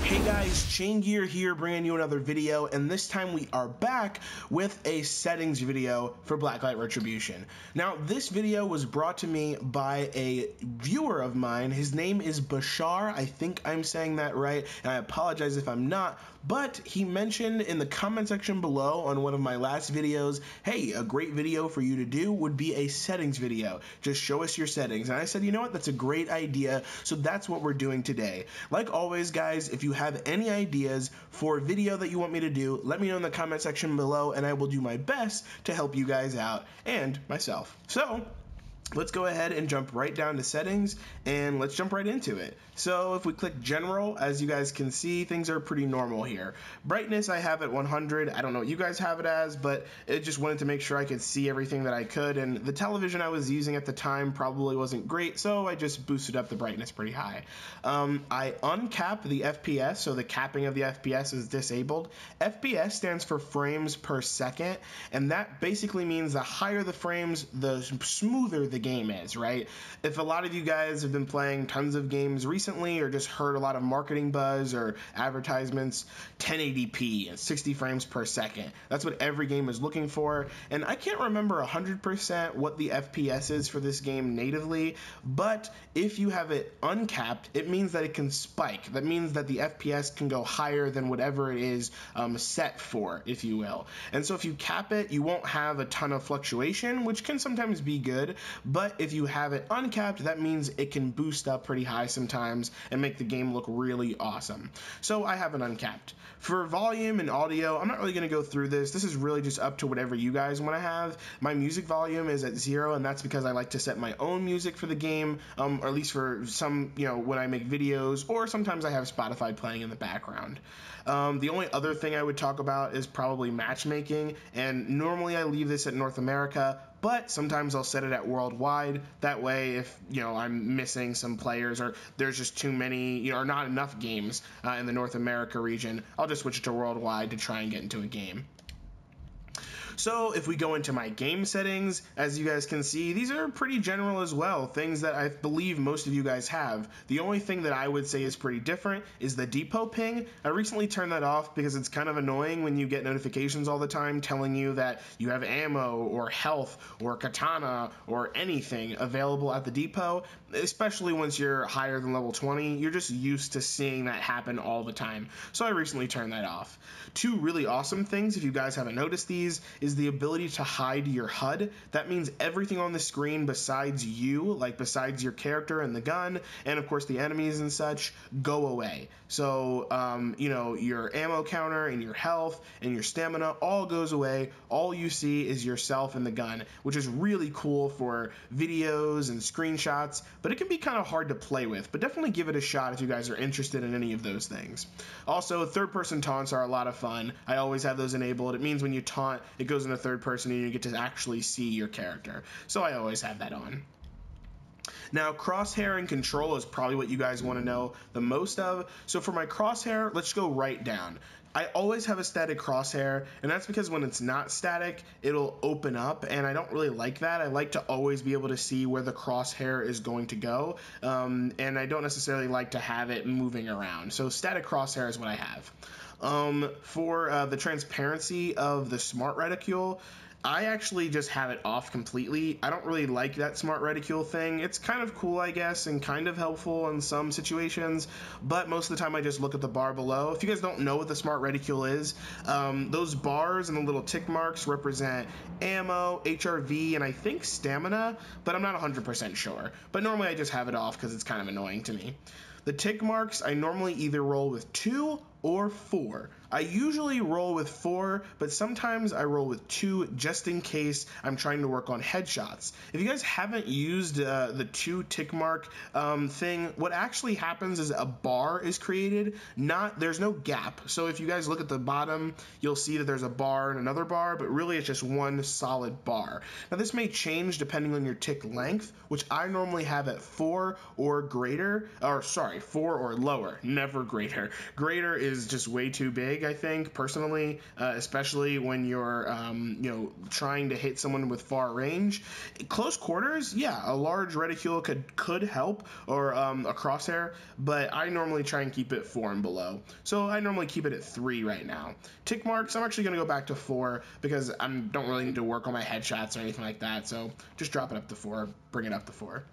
Hey guys, Chaingear here bringing you another video, and this time we are back with a settings video for Blacklight Retribution. Now, this video was brought to me by a viewer of mine. His name is Bashar. I think I'm saying that right, and I apologize if I'm not, but he mentioned in the comment section below on one of my last videos, hey, a great video for you to do would be a settings video. Just show us your settings. And I said, you know what, that's a great idea, so that's what we're doing today. Like always, guys, if you have any ideas for a video that you want me to do, let me know in the comment section below, and I will do my best to help you guys out and myself. So let's go ahead and jump right down to settings, and let's jump right into it. So if we click general, as you guys can see, things are pretty normal here. Brightness I have at 100. I don't know what you guys have it as, but it just wanted to make sure I could see everything that I could, and the television I was using at the time probably wasn't great, so I just boosted up the brightness pretty high. I uncap the FPS, so the capping of the FPS is disabled. FPS stands for frames per second, and that basically means the higher the frames, the smoother the game is, right? If a lot of you guys have been playing tons of games recently or just heard a lot of marketing buzz or advertisements, 1080p and 60 frames per second. That's what every game is looking for, and I can't remember 100% what the FPS is for this game natively, but if you have it uncapped, it means that it can spike. That means that the FPS can go higher than whatever it is set for, if you will. And so if you cap it, you won't have a ton of fluctuation, which can sometimes be good, but if you have it uncapped, that means it can boost up pretty high sometimes and make the game look really awesome. So I have it uncapped. For volume and audio, I'm not really going to go through this. This is really just up to whatever you guys want to have. My music volume is at 0, and that's because I like to set my own music for the game, or at least for some, when I make videos, or sometimes I have Spotify playing in the background. The only other thing I would talk about is probably matchmaking, and normally I leave this at North America, but sometimes I'll set it at worldwide. That way, if I'm missing some players or there's just too many, or not enough games in the North America region, I'll just switch it to worldwide to try and get into a game. So if we go into my game settings, as you guys can see, these are pretty general as well, things that I believe most of you guys have. The only thing that I would say is pretty different is the depot ping. I recently turned that off because it's kind of annoying when you get notifications all the time telling you that you have ammo or health or katana or anything available at the depot, especially once you're higher than level 20. You're just used to seeing that happen all the time. So I recently turned that off. Two really awesome things, if you guys haven't noticed these, is the ability to hide your HUD. That means everything on the screen besides you, like besides your character and the gun, and of course the enemies and such, go away. So, your ammo counter and your health and your stamina all goes away. All you see is yourself and the gun, which is really cool for videos and screenshots, but it can be kind of hard to play with, but definitely give it a shot if you guys are interested in any of those things. Also, third-person taunts are a lot of fun. I always have those enabled. It means when you taunt, it goes into third person and you get to actually see your character. So I always have that on. Now, crosshair and control is probably what you guys want to know the most of. So for my crosshair, let's go right down. I always have a static crosshair, and that's because when it's not static, it'll open up, and I don't really like that. I like to always be able to see where the crosshair is going to go, and I don't necessarily like to have it moving around. So static crosshair is what I have. For the transparency of the smart reticule, I actually just have it off completely. I don't really like that smart reticule thing. It's kind of cool, I guess, and kind of helpful in some situations, but most of the time I just look at the bar below. If you guys don't know what the smart reticule is, those bars and the little tick marks represent ammo, HRV, and I think stamina, but I'm not 100% sure. But normally I just have it off because it's kind of annoying to me. The tick marks, I normally either roll with 2 or 4. I usually roll with 4, but sometimes I roll with 2 just in case I'm trying to work on headshots. If you guys haven't used the 2 tick mark thing, what actually happens is a bar is created. There's no gap. So if you guys look at the bottom, you'll see that there's a bar and another bar, but really it's just one solid bar. Now this may change depending on your tick length, which I normally have at 4 or greater, or sorry, sorry, 4 or lower, never greater. Greater is just way too big, I think, personally, especially when you're, you know, trying to hit someone with far range. Close quarters, yeah, a large reticule could help, or a crosshair, but I normally try and keep it 4 and below. So I normally keep it at 3 right now. Tick marks, I'm actually going to go back to 4 because I don't really need to work on my headshots or anything like that, so just drop it up to 4, bring it up to 4.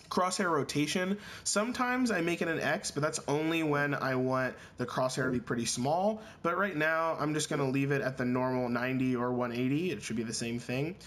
Crosshair rotation, sometimes I make it an X, but that's only when I want the crosshair to be pretty small. But right now, I'm just going to leave it at the normal 90 or 180. It should be the same thing.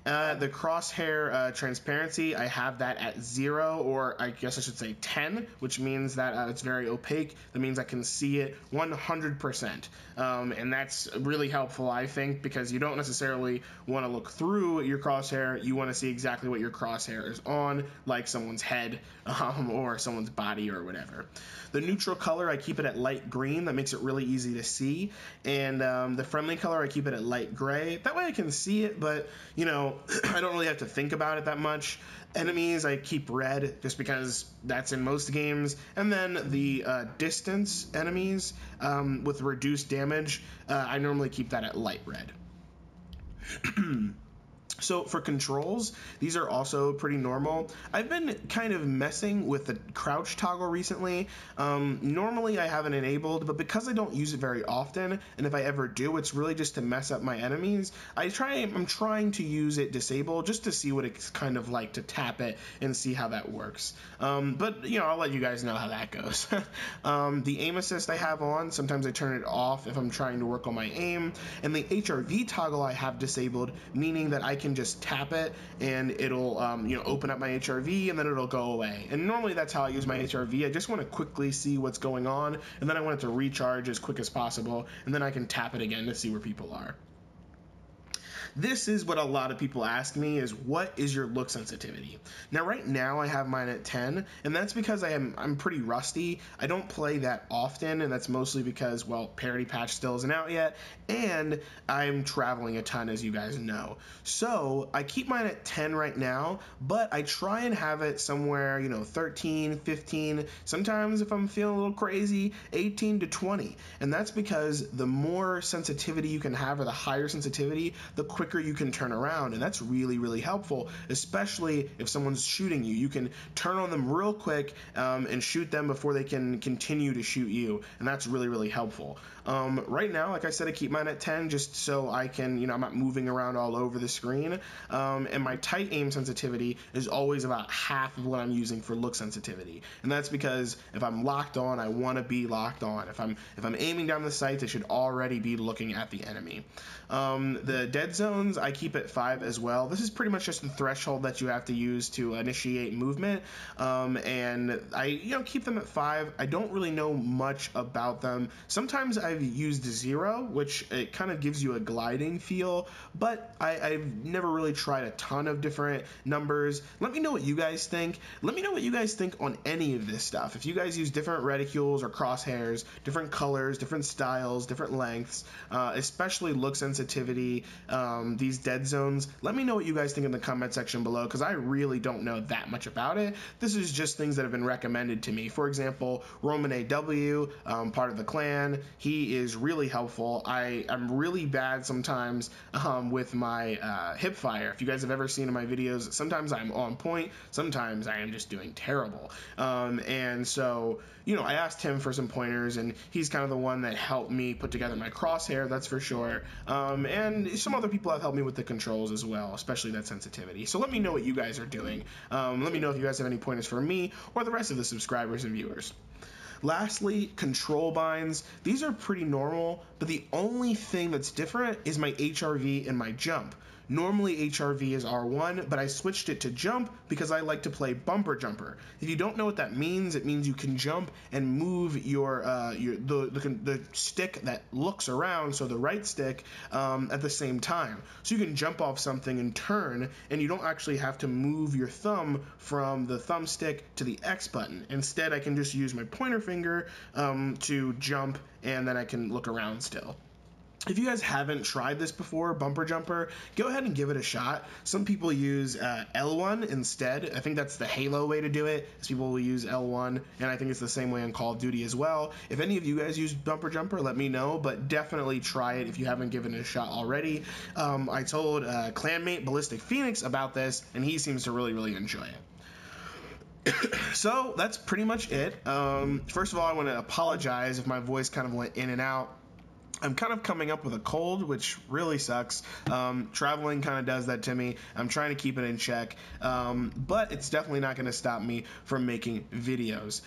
The crosshair transparency, I have that at 0, or I guess I should say 10, which means that it's very opaque. That means I can see it 100%. And that's really helpful, I think, because you don't necessarily want to look through your crosshair. You want to see exactly what your crosshair is on, like someone's head or someone's body or whatever. The neutral color, I keep it at light green. That makes it really easy to see. And the friendly color, I keep it at light gray. That way I can see it, but, you know, I don't really have to think about it that much. Enemies, I keep red just because that's in most games. And then the distance enemies with reduced damage, I normally keep that at light red. So for controls, these are also pretty normal. I've been kind of messing with the crouch toggle recently. Normally I have it enabled, but because I don't use it very often, and if I ever do, it's really just to mess up my enemies. I'm trying to use it disabled just to see what it's kind of like to tap it and see how that works. But you know, I'll let you guys know how that goes. The aim assist I have on, sometimes I turn it off if I'm trying to work on my aim, and the HRV toggle I have disabled, meaning that I can just tap it and it'll you know, open up my HRV and then it'll go away. And normally that's how I use my HRV. I just want to quickly see what's going on, and then I want it to recharge as quick as possible, and then I can tap it again to see where people are. This is what a lot of people ask me, is what is your look sensitivity? Now right now I have mine at 10, and that's because I'm pretty rusty. I don't play that often, and that's mostly because, well, Parity Patch still isn't out yet, and I'm traveling a ton, as you guys know. So I keep mine at 10 right now, but I try and have it somewhere, you know, 13, 15, sometimes if I'm feeling a little crazy, 18 to 20. And that's because the more sensitivity you can have, or the higher sensitivity, the quicker you can turn around, and that's really, really helpful, especially if someone's shooting you. You can turn on them real quick and shoot them before they can continue to shoot you, and that's really, really helpful. Right now, like I said, I keep mine at 10 just so I can, you know, I'm not moving around all over the screen, and my tight aim sensitivity is always about half of what I'm using for look sensitivity, and that's because if I'm locked on, I want to be locked on. If I'm aiming down the sights, I should already be looking at the enemy. The dead zones, I keep at 5 as well. This is pretty much just the threshold that you have to use to initiate movement, and I, you know, keep them at 5. I don't really know much about them. Sometimes I've used 0, which it kind of gives you a gliding feel, but I've never really tried a ton of different numbers. Let me know what you guys think. Let me know what you guys think on any of this stuff. If you guys use different reticules or crosshairs, different colors, different styles, different lengths, especially look sensitivity, these dead zones, let me know what you guys think in the comment section below, because I really don't know that much about it. This is just things that have been recommended to me. For example, Roman AW, part of the clan, he is really helpful. I'm really bad sometimes with my hip fire. If you guys have ever seen in my videos, sometimes I'm on point, sometimes I am just doing terrible. And so, you know, I asked him for some pointers, and he's kind of the one that helped me put together my crosshair, that's for sure. And some other people have helped me with the controls as well, especially that sensitivity. So let me know what you guys are doing. Let me know if you guys have any pointers for me or the rest of the subscribers and viewers. Lastly, control binds. These are pretty normal, but the only thing that's different is my HRV and my jump. Normally HRV is R1, but I switched it to jump because I like to play bumper jumper. If you don't know what that means, it means you can jump and move the stick that looks around, so the right stick, at the same time. So you can jump off something and turn, and you don't actually have to move your thumb from the thumbstick to the X button. Instead, I can just use my pointer finger to jump, and then I can look around still. if you guys haven't tried this before, bumper jumper, go ahead and give it a shot. Some people use L1 instead. I think that's the Halo way to do it, is people will use L1, and I think it's the same way on Call of Duty as well. If any of you guys use bumper jumper, let me know, but definitely try it if you haven't given it a shot already. I told clanmate Ballistic Phoenix about this, and he seems to really enjoy it. So that's pretty much it. First of all, I want to apologize if my voice kind of went in and out. I'm kind of coming up with a cold, which really sucks. Traveling kind of does that to me. I'm trying to keep it in check, but it's definitely not going to stop me from making videos.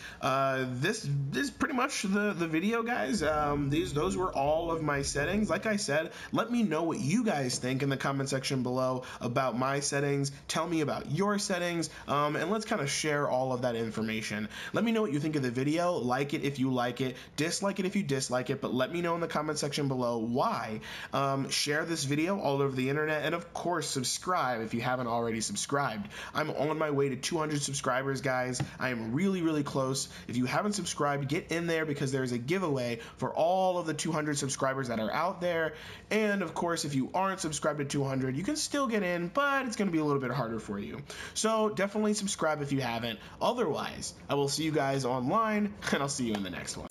This is pretty much the video, guys. Those were all of my settings. Like I said, let me know what you guys think in the comment section below about my settings. Tell me about your settings, and let's kind of share all of that information. Let me know what you think of the video. Like it if you like it, dislike it if you dislike it, but let me know in the comment section below why. Share this video all over the internet, and of course subscribe if you haven't already subscribed. I'm on my way to 200 subscribers, guys. I am really close. If you haven't subscribed, get in there, because there's a giveaway for all of the 200 subscribers that are out there. And of course, if you aren't subscribed to 200, you can still get in, but it's going to be a little bit harder for you. So definitely subscribe if you haven't. Otherwise, I will see you guys online, and I'll see you in the next one.